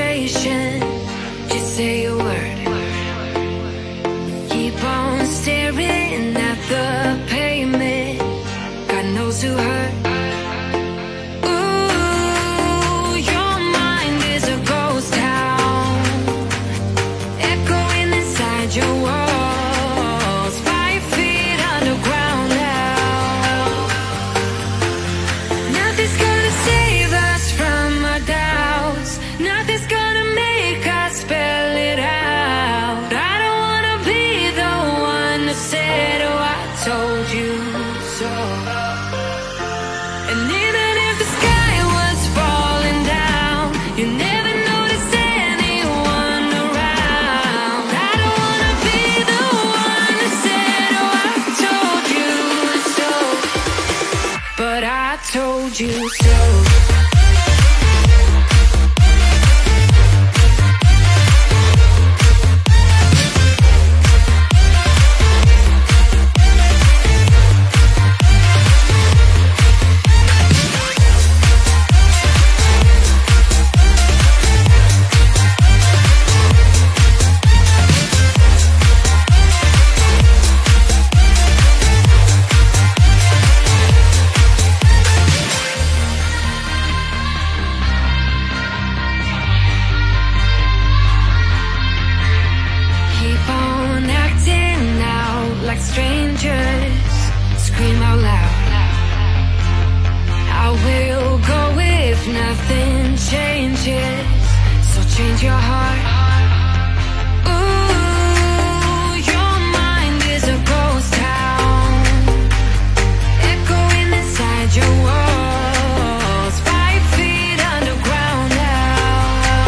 conversation. Just say a word. Keep on staring at the pavement. God knows who hurt. Ooh, your mind is a ghost town, echoing inside your walls, 5 feet underground now. Nothing's gonna save us from our doubts. Nothing's gonna make us spell it out. I don't wanna be the one who said, oh, I told you so. And even if the sky was falling down, you never notice anyone around. I don't wanna be the one who said, oh, I told you so. But I told you so. Keep on acting out like strangers. Scream out loud. I will go if nothing changes. So change your heart. Ooh, your mind is a ghost town, echoing inside your walls, 5 feet underground now.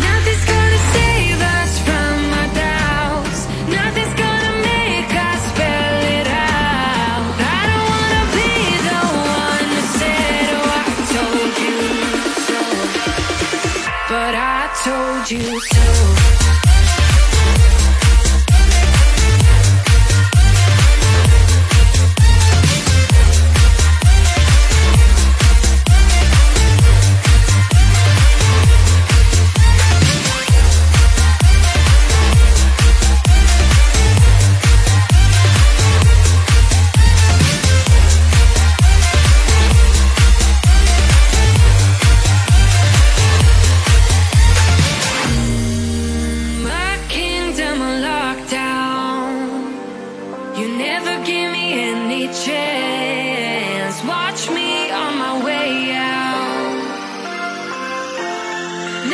Nothing's gonna save us from our doubts. Nothing's gonna make us spell it out. I don't wanna be the one who said, oh, I told you so. But I told you so. My kingdom on lockdown. You never give me any chance. Watch me on my way out.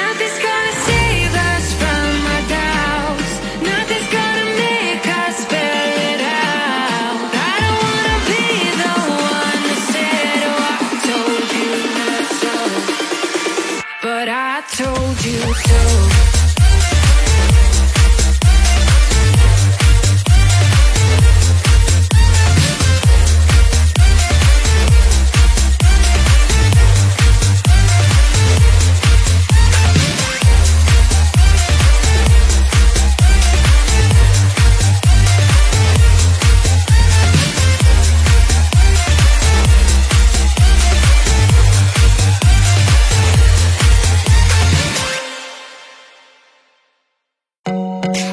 Nothing's gonna save us from our doubts. Nothing's gonna make us spell it out. I don't wanna be the one who said, oh, I told you so. But I told you so.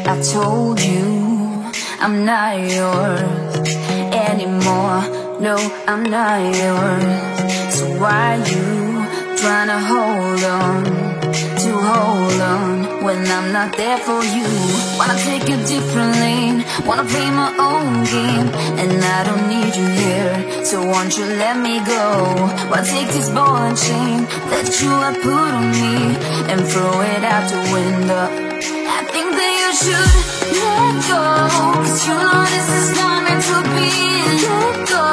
I told you I'm not yours anymore. No, I'm not yours. So why you trying to hold on when I'm not there for you? Wanna take a different lane, wanna play my own game, and I don't need you here, so won't you let me go? Wanna take this ball and chain that you have put on me and throw it out the window. I think that you should let go, 'cause you know this is not meant to be. Let go.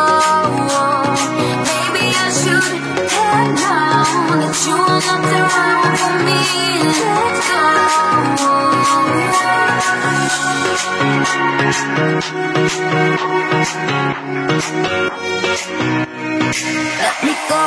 Maybe I should head down, that you are not the right one for me. Let go. Let me go.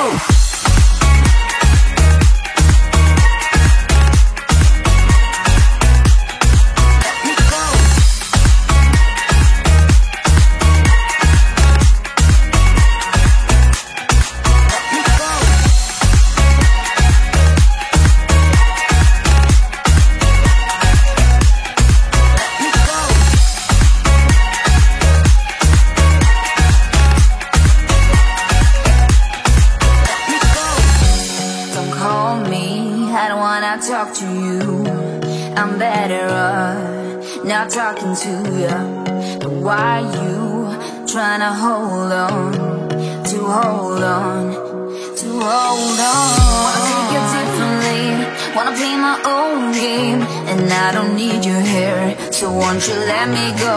don't wanna talk to you. I'm better off not talking to you. But why you trying to hold on, to hold on, to hold on? Wanna take a different lane, wanna play my own game, and I don't need your hair, so won't you let me go?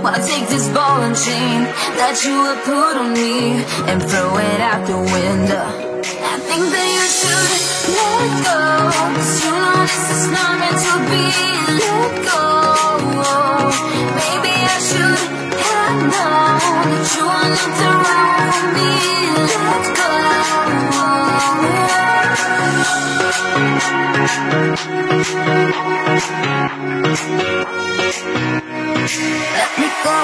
Wanna take this ball and chain that you have put on me and throw it out the window. I think that you should let go, 'cause you know this is not meant to be. Let go. Maybe I should have known that you are not the right for me. Let go. Let me go.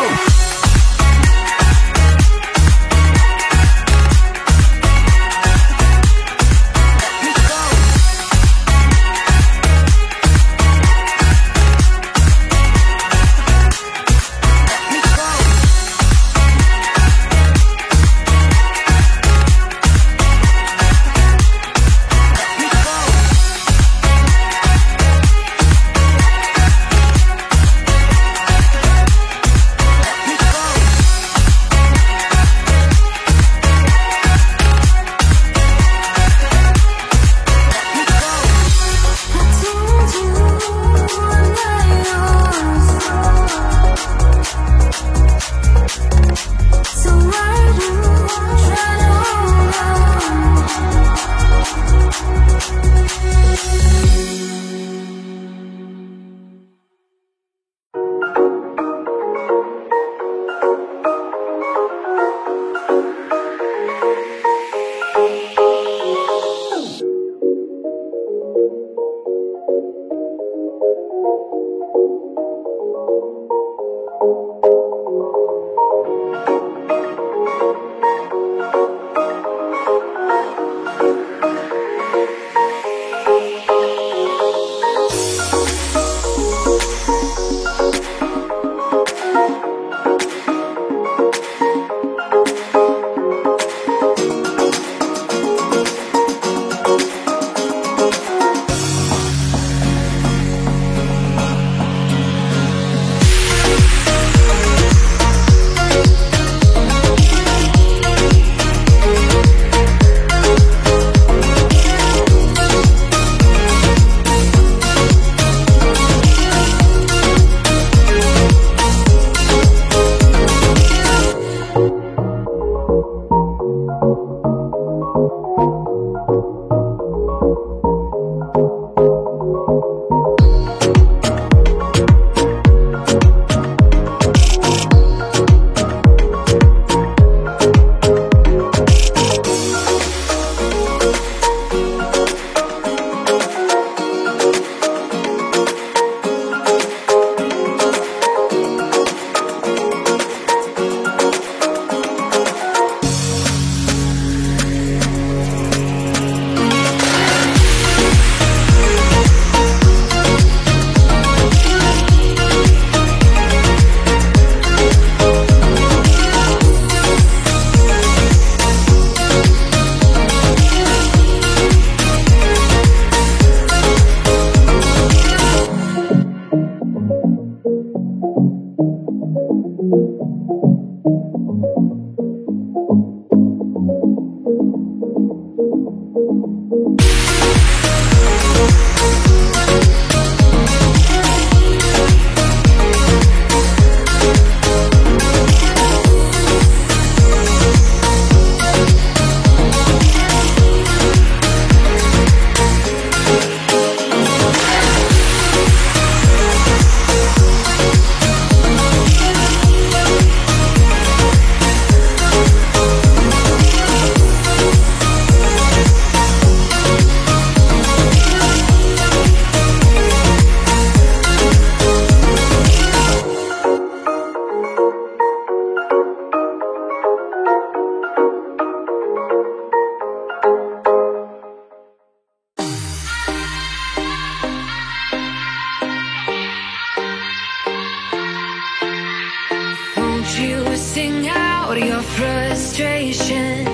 frustration.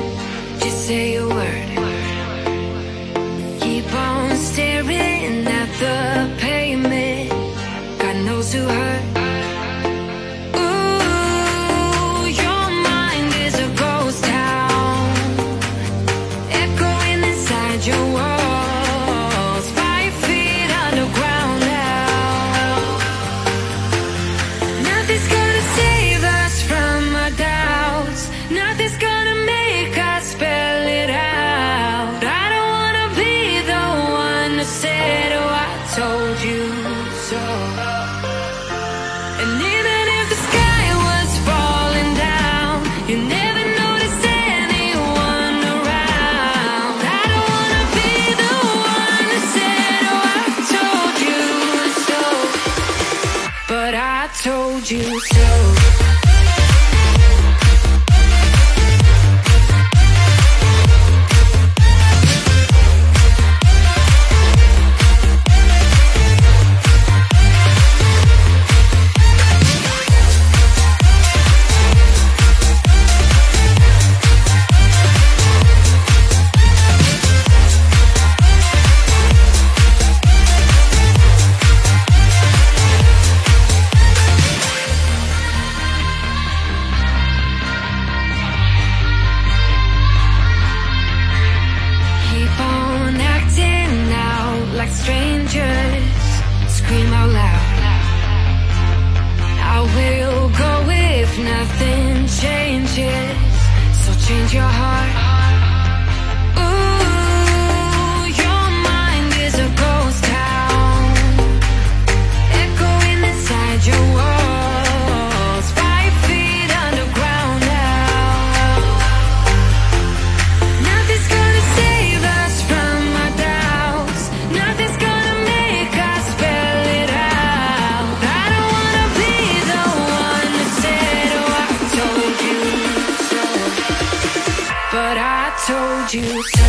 Just say a word. Keep on staring. underground now. Nothing's gonna save us from our doubts. Nothing's gonna make us spell it out. I don't wanna be the one to say, oh, I told you so. And even if the sky was falling down, you never noticed anyone around. I don't wanna be the one that said, oh, I told you so. But I told you so. Keep on acting out like strangers. Scream out loud. I will go if nothing changes. So change your heart. Ooh, your mind is a ghost town, echoing inside your walls. 5 feet underground now. Nothing's gonna save us from our doubts. Nothing's gonna make us spell it out. I don't wanna be the one that said, oh, I told you so. But I told you so.